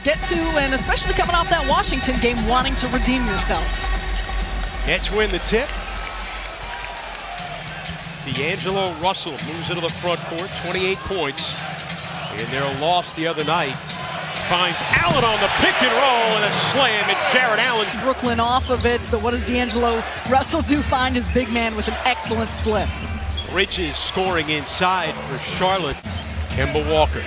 get to, and especially coming off that Washington game, wanting to redeem yourself. Nets win the tip. D'Angelo Russell moves into the front court, 28 points in their loss the other night. Finds Allen on the pick and roll and a slam, and Jared Allen. Brooklyn off of it, so what does D'Angelo Russell do? Find his big man with an excellent slip. Bridges scoring inside for Charlotte. Kemba Walker.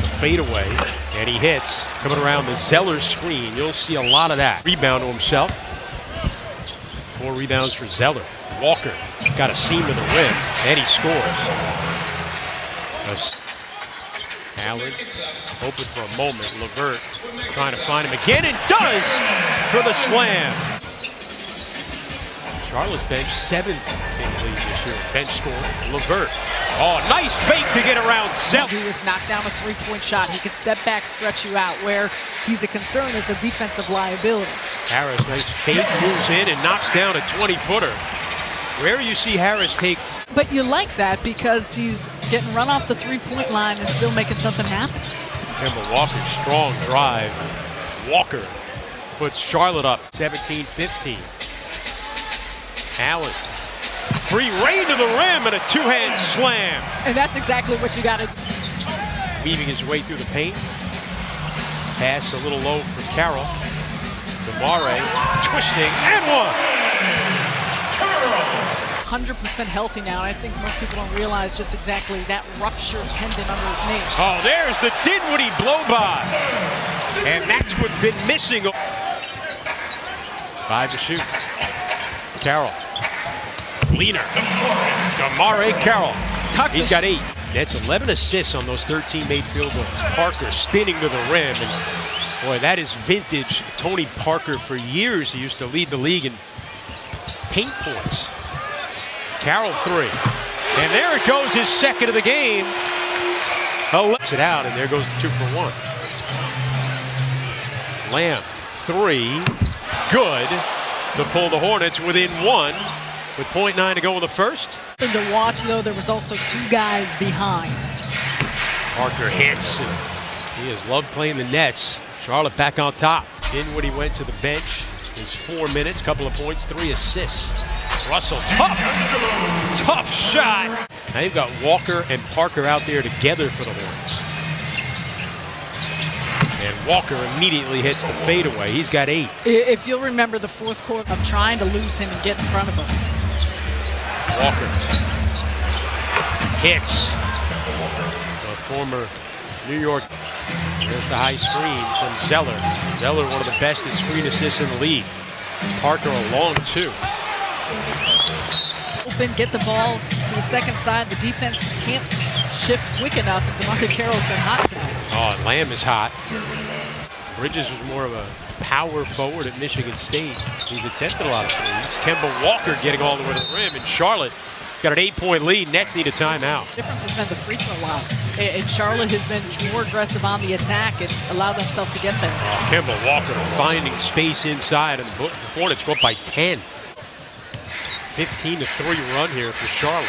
The fadeaway, and he hits. Coming around the Zeller screen, you'll see a lot of that. Rebound to himself. 4 rebounds for Zeller. Walker got a seam to the rim, and he scores. Allen open for a moment. LeVert trying to find him again, and does for the slam. Charlotte's bench 7th in the league this year. Bench score. LeVert. Oh, nice fake to get around Zeller. He was knocked down a 3-point shot. He can step back, stretch you out. Where he's a concern is a defensive liability. Harris, nice fake, moves in and knocks down a 20-footer. Rare you see Harris take. But you like that because he's getting run off the 3-point line and still making something happen. Kemba Walker, strong drive. Walker puts Charlotte up 17-15. Allen, free reign to the rim and a 2-hand slam. And that's exactly what you got to do. Weaving his way through the paint. Pass a little low for Carroll. DeMare twisting and one. 100% healthy now, and I think most people don't realize just exactly that ruptured tendon under his knee. Oh, there's the Dinwiddie blow by. And that's what's been missing. 5 to shoot. Carroll. Leaner. DeMare Carroll. He's got 8. That's 11 assists on those 13 made field goals. Parker spinning to the rim. And boy, that is vintage Tony Parker. For years, he used to lead the league in paint points. Carroll 3. And there it goes, his second of the game. Lets it out, and there goes the 2 for 1. Lamb 3. Good to pull the Hornets within 1 with .9 to go in the first. And to watch, though, there was also 2 guys behind. Parker hits, and he has loved playing the Nets. Charlotte back on top. Dinwiddie went to the bench. His 4 minutes, couple of points, 3 assists. Russell, tough shot. Now you've got Walker and Parker out there together for the Hornets. And Walker immediately hits the fadeaway. He's got 8. If you'll remember the fourth quarter of trying to lose him and get in front of him. Walker hits. The former New York. There's the high screen from Zeller. Zeller, one of the best at screen assists in the league. Parker a long 2. Open, get the ball to the second side. The defense can't shift quick enough, and DeMare Carroll's been hot tonight. Oh, and Lamb is hot. Bridges was more of a power forward at Michigan State. He's attempted a lot of threes. Kemba Walker getting all the way to the rim, and Charlotte got an 8-point lead. Nets need a timeout. The difference has been the free throw line. And Charlotte has been more aggressive on the attack and allowed themselves to get there. Kemba Walker finding space inside, and the Hornets go up by 10. 15-3 run here for Charlotte.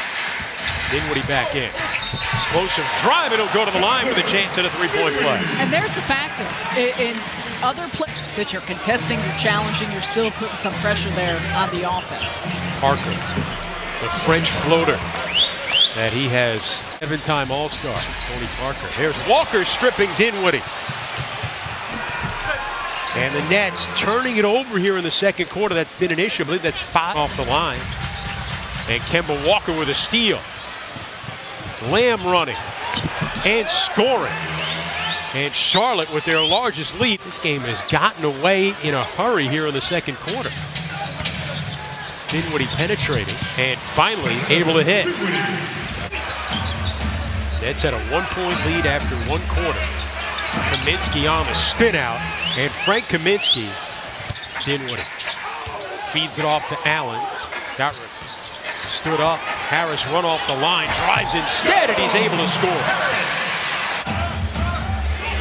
Dinwiddie back in. Explosive drive, it'll go to the line with a chance at a 3-point play. And there's the factor. In other plays that you're contesting, you're challenging, you're still putting some pressure there on the offense. Parker, the French floater that he has. 7-time All-Star, Tony Parker. There's Walker stripping Dinwiddie. And the Nets turning it over here in the second quarter. That's been an issue. I believe that's 5 off the line. And Kemba Walker with a steal. Lamb running and scoring. And Charlotte with their largest lead. This game has gotten away in a hurry here in the second quarter. Dinwiddie penetrating and finally able to hit. Nets had a 1-point lead after 1 quarter. Kaminsky on the spin out, and Frank Kaminsky, Dinwiddie feeds it off to Allen. Got stood up. Harris run off the line, drives instead, and he's able to score.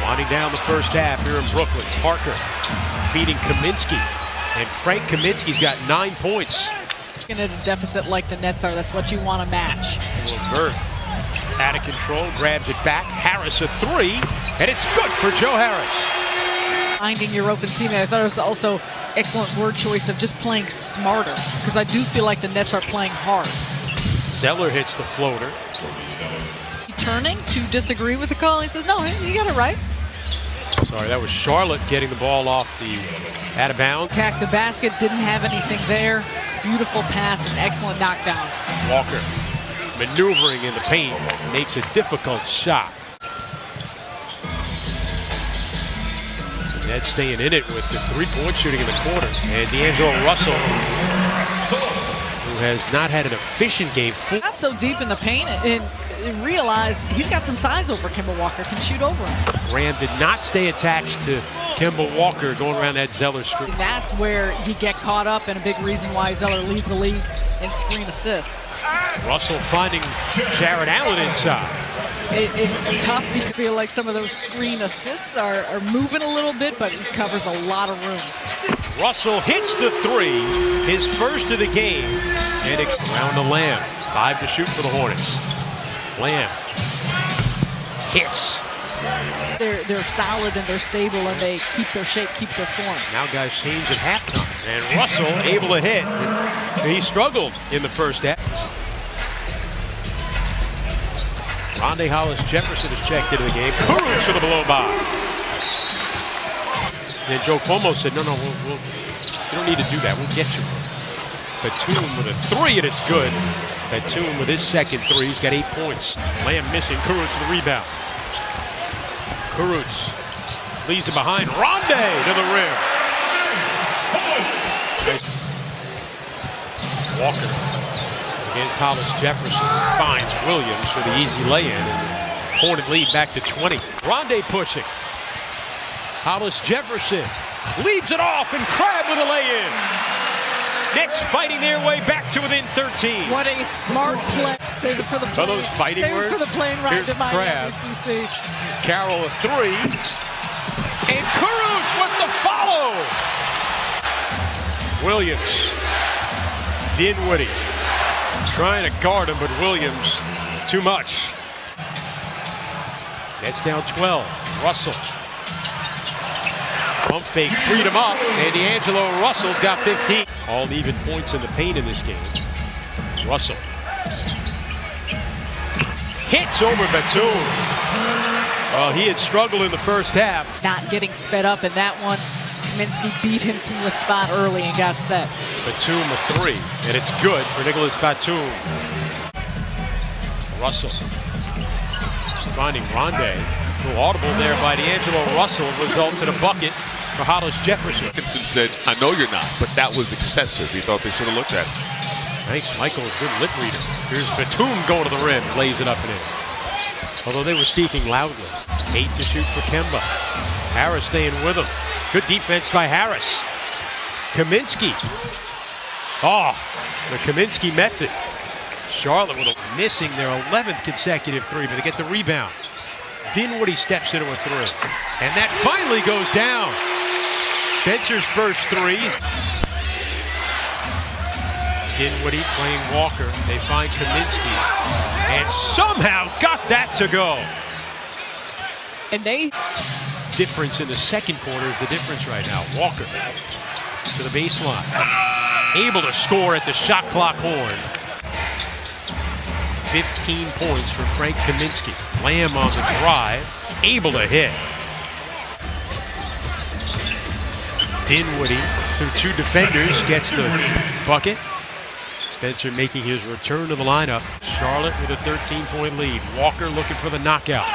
Winding down the first half here in Brooklyn. Parker feeding Kaminsky, and Frank Kaminsky's got 9 points. In a deficit like the Nets are, that's what you want to match. LeVert out of control, grabs it back. Harris a three, and it's good for Joe Harris. Finding your open teammate. I thought it was also excellent word choice of just playing smarter, because I do feel like the Nets are playing hard. Zeller hits the floater. Turning to disagree with the call. He says, no, you got it right. Sorry, that was Charlotte getting the ball off the out of bounds. Attacked the basket, didn't have anything there. Beautiful pass and excellent knockdown. Walker maneuvering in the paint, makes a difficult shot. The Nets staying in it with the three-point shooting in the quarter. And D'Angelo Russell, who has not had an efficient game. Not so deep in the paint and realize he's got some size over Kemba Walker, can shoot over him. Graham did not stay attached to Kemba Walker going around that Zeller screen. And that's where he get caught up, and a big reason why Zeller leads the league in screen assists. Russell finding Jared Allen inside. It's tough because I feel like some of those screen assists are moving a little bit, but it covers a lot of room. Russell hits the three, his first of the game, and it's around the Lamb. 5 to shoot for the Hornets. Lamb hits. They're solid and they're stable and they keep their shape, keep their form. Now guys change at halftime, and Russell able to hit. He struggled in the first half. Rondae Hollis-Jefferson is checked into the game. Kuruz for the blow by. And Joe Cuomo said, no, you don't need to do that. We'll get you. Batum with a three, and it's good. Batum with his second three. He's got 8 points. Lamb missing. Kuruz for the rebound. Kuruz leaves it behind. Rondae to the rim. Walker against Hollis-Jefferson. Finds Williams for the easy lay-in. Hornet lead back to 20. Rondae pushing. Hollis-Jefferson leaves it off, and Crabbe with a lay-in. Nets fighting their way back to within 13. What a smart play. Save it for the plane. Are those fighting Save words? it for the plane ride to Miami. Carroll a three. And Kuruz with the follow. Williams. Dinwiddie trying to guard him, but Williams too much. Nets down 12. Russell. Pump fake, freed him up, and D'Angelo Russell's got 15. All even points in the paint in this game. Russell hits over Batum. Well, he had struggled in the first half. Not getting sped up in that one. Kaminsky beat him to a spot early and got set. Batum a three, and it's good for Nicholas Batum. Russell finding Rondae. A little audible there by D'Angelo Russell results in a bucket for Hollis-Jefferson. Dickinson said, I know you're not, but that was excessive. He thought they should have looked at it. Thanks, Michael. Good lip reader. Here's Batum going to the rim, lays it up and in. Although they were speaking loudly. 8 to shoot for Kemba. Harris staying with him. Good defense by Harris. Kaminsky. Oh, the Kaminsky method. Charlotte with a missing their 11th consecutive three, but they get the rebound. Dinwiddie steps into a three. And that finally goes down. Spencer's first three. Dinwiddie playing Walker. They find Kaminsky. And somehow got that to go. And they... Difference in the second quarter is the difference right now. Walker to the baseline. Able to score at the shot clock horn. 15 points for Frank Kaminsky. Lamb on the drive. Able to hit. Dinwiddie through 2 defenders gets the bucket. Spencer making his return to the lineup. Charlotte with a 13-point lead. Walker looking for the knockout.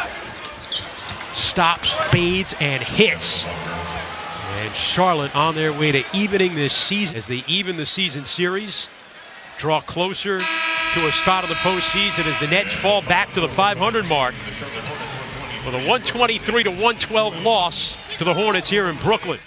Stops, fades, and hits. And Charlotte on their way to evening this season as they even the season series. Draw closer to a spot in the postseason as the Nets fall back to the 500 mark with a 123-112 loss to the Hornets here in Brooklyn.